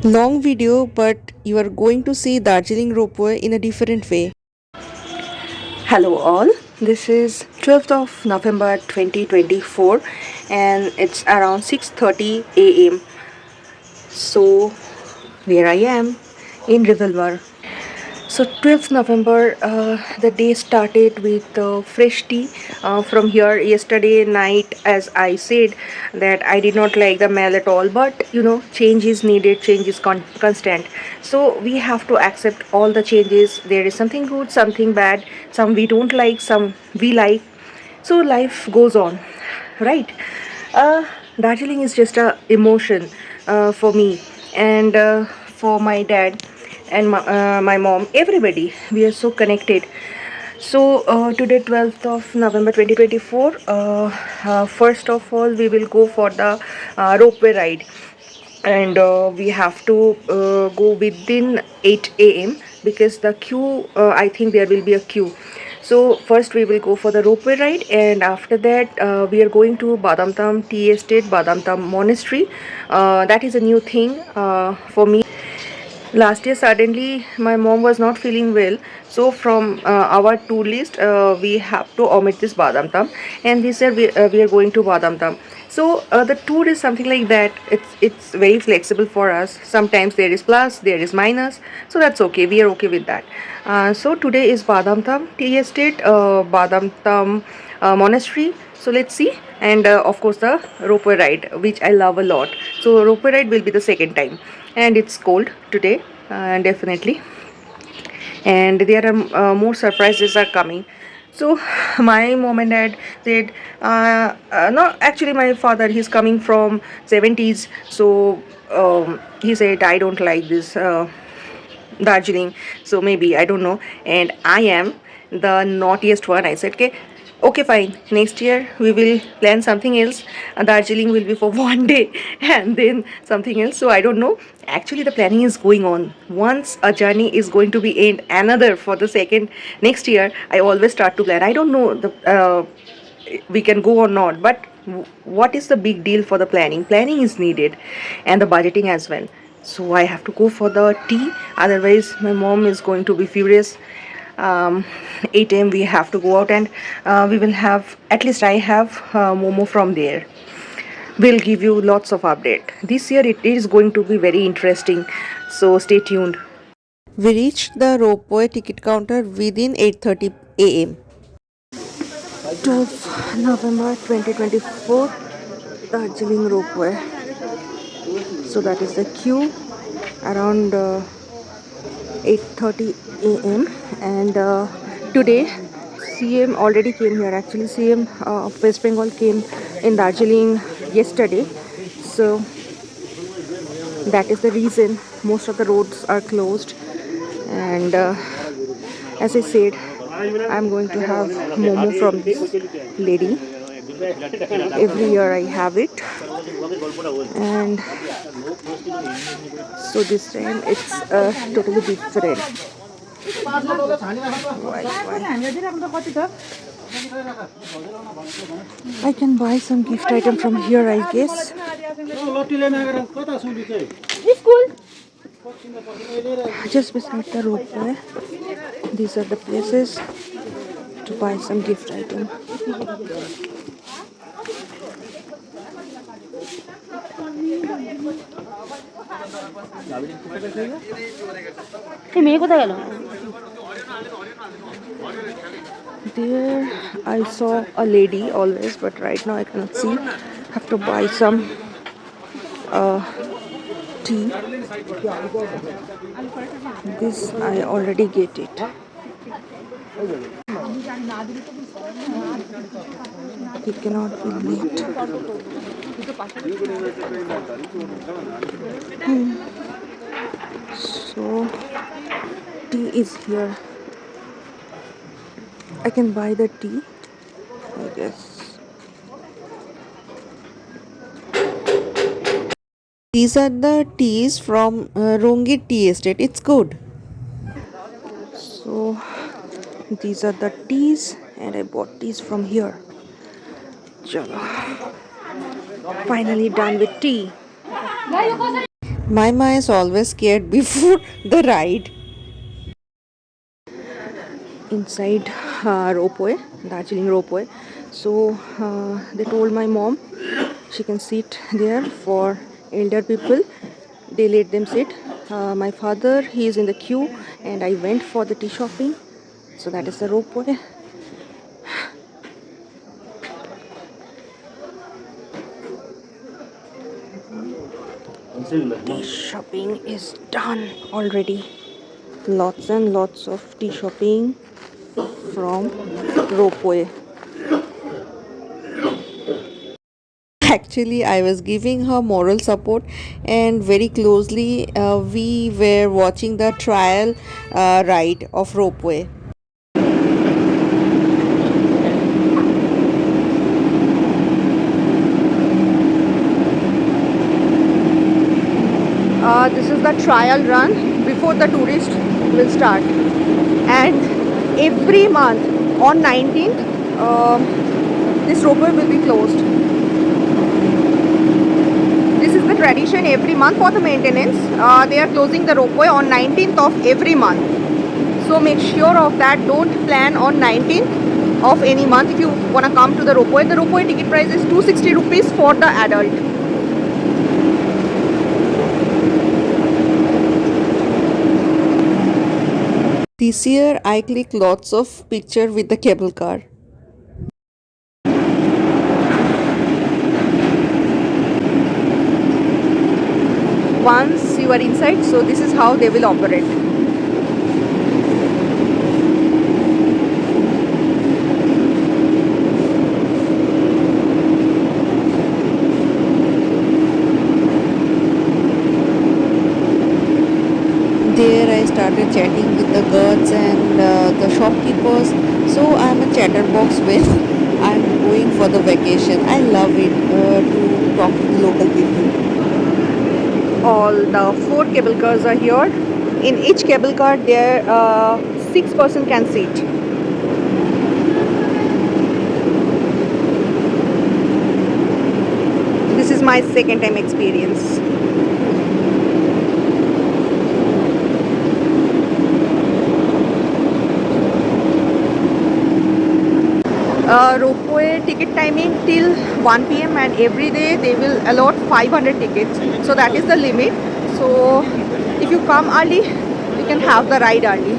Long video, but you are going to see Darjeeling Ropeway in a different way. Hello all, this is 12th of November 2024 and it's around 6:30 a.m. So here I am in Revolver. So 12th November, the day started with fresh tea from here yesterday night. As I said that I did not like the mail at all, but change is needed, change is constant. So we have to accept all the changes. There is something good, something bad, some we don't like, some we like. So life goes on, right? Darjeeling is just a emotion for me and for my dad and my mom, everybody. We are so connected. So today 12th of November 2024, first of all we will go for the ropeway ride, and we have to go within 8 a.m. because the queue, I think there will be a queue. So first we will go for the ropeway ride, and after that we are going to Badamtam Tea Estate, Badamtam Monastery. That is a new thing for me. Last year suddenly my mom was not feeling well, so from our tour list we have to omit this Badam Tam, and this year we are going to Badam Tam. So the tour is something like that. It's very flexible for us. Sometimes there is plus, there is minus, so that's okay. We are okay with that. So today is Badam Tam Tea Estate, Badam Tam Monastery. So let's see, and of course the ropeway ride, which I love a lot. So ropeway ride will be the second time, and it's cold today, definitely, and there are more surprises are coming. So my mom and dad said, no, actually my father, he's coming from 70s, so he said I don't like this Darjeeling, so maybe I don't know, and I am the naughtiest one. I said, okay, okay, fine. Next year we will plan something else. Darjeeling will be for 1 day, and then something else. So I don't know. Actually, the planning is going on. Once a journey is going to be end, another for the second next year. I always start to plan. I don't know the we can go or not, but what is the big deal for the planning? Planning is needed, and the budgeting as well. So I have to go for the tea, otherwise my mom is going to be furious. 8 a.m. we have to go out, and we will have, at least I have momo from there. We'll give you lots of update. This year it is going to be very interesting, so stay tuned. We reached the RopeWay ticket counter within 8:30 a.m. 12th November 2024, Darjeeling Ropeway. So that is the queue around 8:30 a.m. and today CM already came here. Actually, CM of West Bengal came in Darjeeling yesterday. So that is the reason most of the roads are closed. And as I said, I'm going to have momo from this lady. Every year I have it, and so this time it's totally different. I can buy some gift item from here, I guess. Just beside the roadway, these are the places to buy some gift item. There I saw a lady always, but right now I cannot see. Have to buy some tea. This I already get it. He cannot be late. So tea is here. I can buy the tea, I guess. These are the teas from Rangeet Tea Estate. It's good. So these are the teas, and I bought teas from here. Chalo. Finally done with tea. My ma is always scared before the ride. Inside Ropeway, Darjeeling Ropeway. So they told my mom she can sit there for elder people. They let them sit. My father, he is in the queue, and I went for the tea shopping. So that is the Ropeway. Tea shopping is done already. Lots and lots of tea shopping from Ropeway. Actually, I was giving her moral support, and very closely we were watching the trial ride of Ropeway. This is the trial run before the tourist will start, and every month on 19th this ropeway will be closed. This is the tradition every month for the maintenance. They are closing the ropeway on 19th of every month. So make sure of that. Don't plan on 19th of any month if you want to come to the ropeway. The ropeway ticket price is 260 rupees for the adult. This year I clicked lots of picture with the cable car. Once you are inside, so this is how they will operate. There I started chatting with the guards and the shopkeepers. So I'm a chatterbox when I'm going for the vacation. I love it to talk to the local people. All the 4 cable cars are here. In each cable car there 6 person can sit. This is my second time experience. Ropeway ticket timing till 1 p.m. and every day they will allot 500 tickets. So that is the limit. So if you come early, you can have the ride early.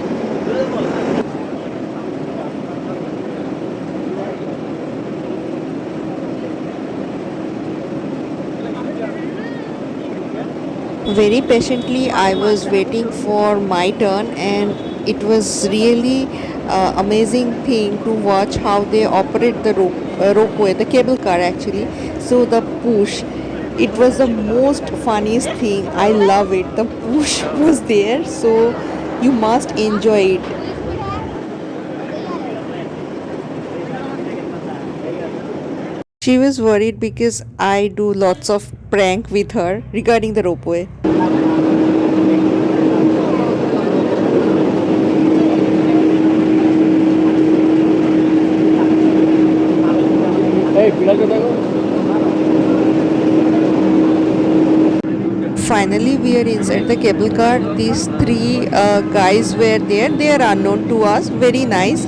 Very patiently I was waiting for my turn, and it was really amazing thing to watch how they operate the ropeway, the cable car actually. So the push, it was the most funniest thing. I love it. The push was there, so you must enjoy it. She was worried because I do lots of prank with her regarding the ropeway. Finally, we are inside the cable car. These 3 guys were there. They are unknown to us. Very nice.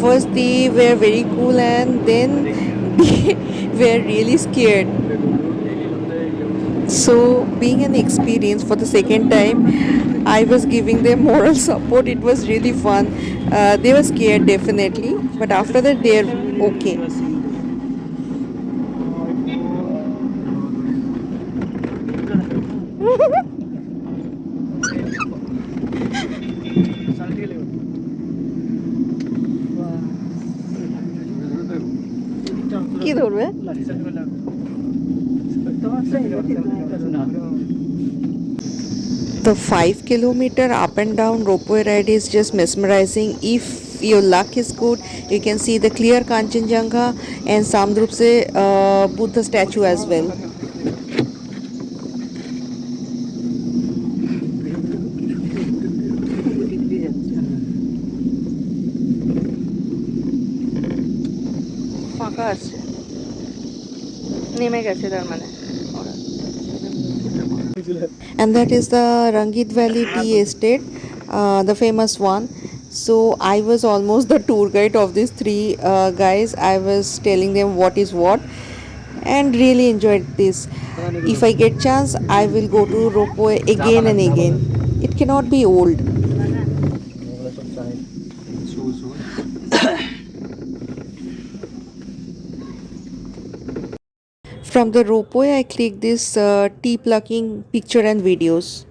First, they were very cool, and then they were really scared. So, being an experience for the second time, I was giving them moral support. It was really fun. They were scared definitely, but after that, they're okay. কি ধরবে? The 5 kilometer up and down ropeway ride is just mesmerizing. If your luck is good, you can see the clear Kanchenjunga and Samdrupse Buddha statue as well. ফাঁকা আছে, নেমে গেছে তার মানে। And that is the Rangeet Valley Tea Estate, the famous one. So I was almost the tour guide of these three guys. I was telling them what is what, and really enjoyed this. If I get chance, I will go to Ropeway again and again. It cannot be old. From the ropeway, I click this tea plucking picture and videos.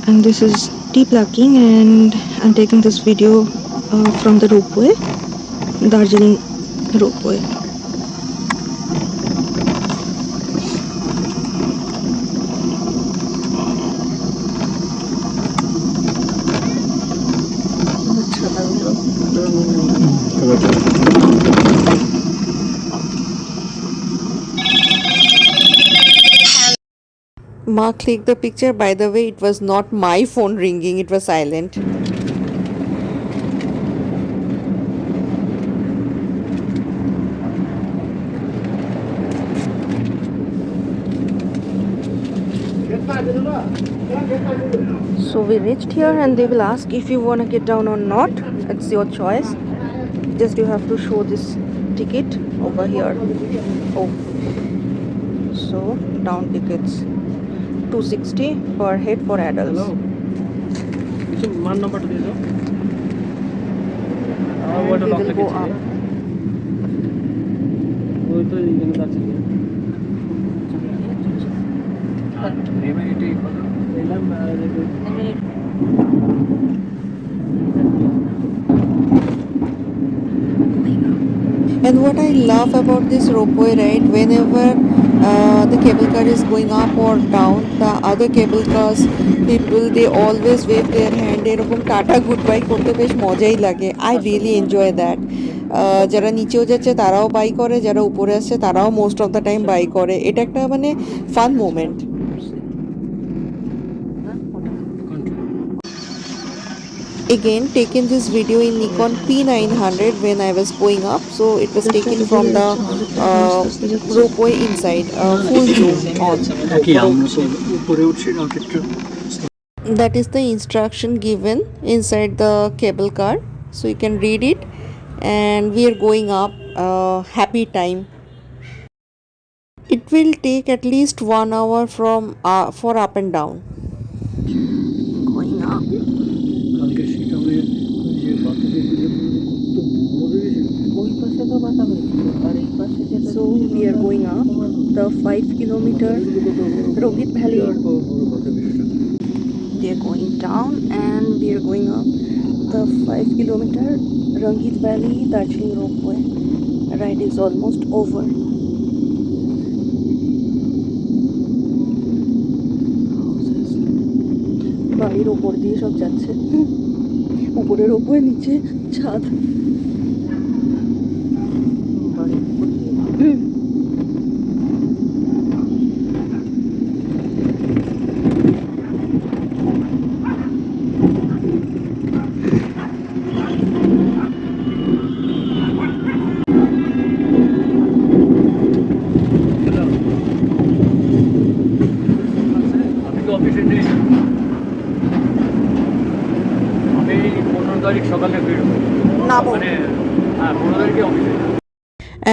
And this is tea plucking, and I'm taking this video from the ropeway, Darjeeling Ropeway. Ma clicked the picture. By the way, it was not my phone ringing, it was silent. So we reached here and they will ask if you want to get down or not. It's your choice. Just you have to show this ticket over here. Oh, so down tickets 260 per head for adults. Hello. Man number to And we will go up. And what I love about this ropeway ride, whenever the cable car is going up or down, the other cable cars people, they always wave their hand এরকম tata good bye করতে বেশ মজাই লাগে. I really enjoy that. যারা নিচেও যাচ্ছে তারাও by করে, যারা উপরে আসছে তারাও most of the time buy করে. এটা একটা মানে fun moment. Again taken this video in Nikon P900 when I was going up, so it was taken from the ropeway inside, full zoom on. That is the instruction given inside the cable car, so you can read it. And we are going up, happy time. It will take at least 1 hour from for up and down. Going up. So we are going up the 5-kilometer Rangeet Valley. They are going down and we are going up the 5-kilometer Rangeet Valley Darjeeling Ropeway. Ride is almost over. বাড়ির ওপর দিয়ে সব যাচ্ছে, উপরের ওপরে নিচে ছাদ.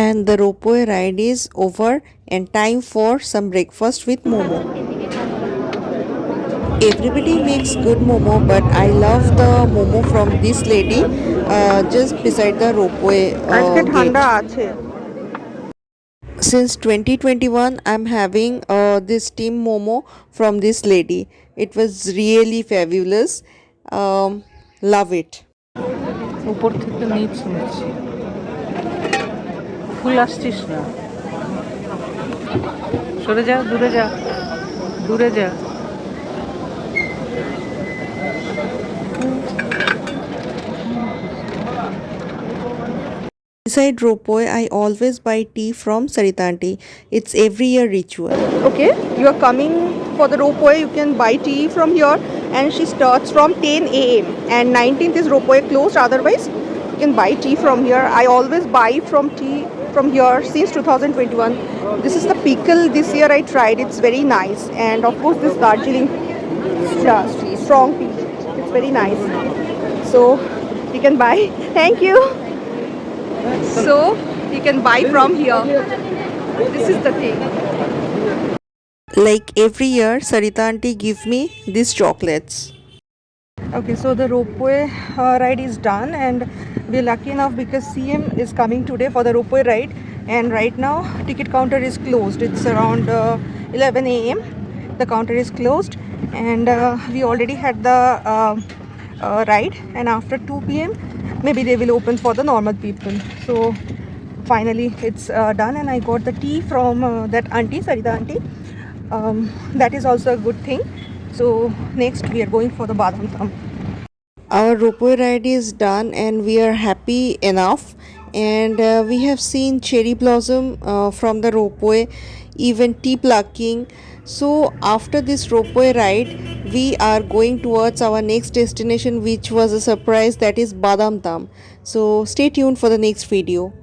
And the ropeway ride is over and time for some breakfast with momo. Everybody makes good momo, but I love the momo from this lady just beside the ropeway gate. Since 2021 I'm having this steam momo from this lady. It was really fabulous. Love it. উপর থেকে নিচ শুনছি, ফুল আসছিস না, সরে যা, দূরে যা, দূরে যা. Inside ropeway, I always buy tea from Saritanti. It's every year ritual. Okay, you are coming for the ropeway. You can buy tea from here, and she starts from 10 a.m. and 19th is ropeway closed. Otherwise, you can buy tea from here. I always buy from from here since 2021. This is the pickle this year I tried. It's very nice. And of course this Darjeeling strong tea. It's very nice. So you can buy. Thank you. So you can buy from here. This is the thing. Like every year, Sarita auntie give me these chocolates. Okay, so the ropeway ride is done, and we're lucky enough because CM is coming today for the ropeway ride. And right now, ticket counter is closed. It's around 11 a.m. The counter is closed, and we already had the ride. And after 2 p.m., maybe they will open for the normal people. So finally, it's done, and I got the tea from that auntie, Sarita auntie. That is also a good thing. So next we are going for the Badam Tham. Our ropeway ride is done and we are happy enough, and we have seen cherry blossom from the ropeway, even tea plucking. So after this ropeway ride we are going towards our next destination, which was a surprise, that is Badam Tam. So stay tuned for the next video.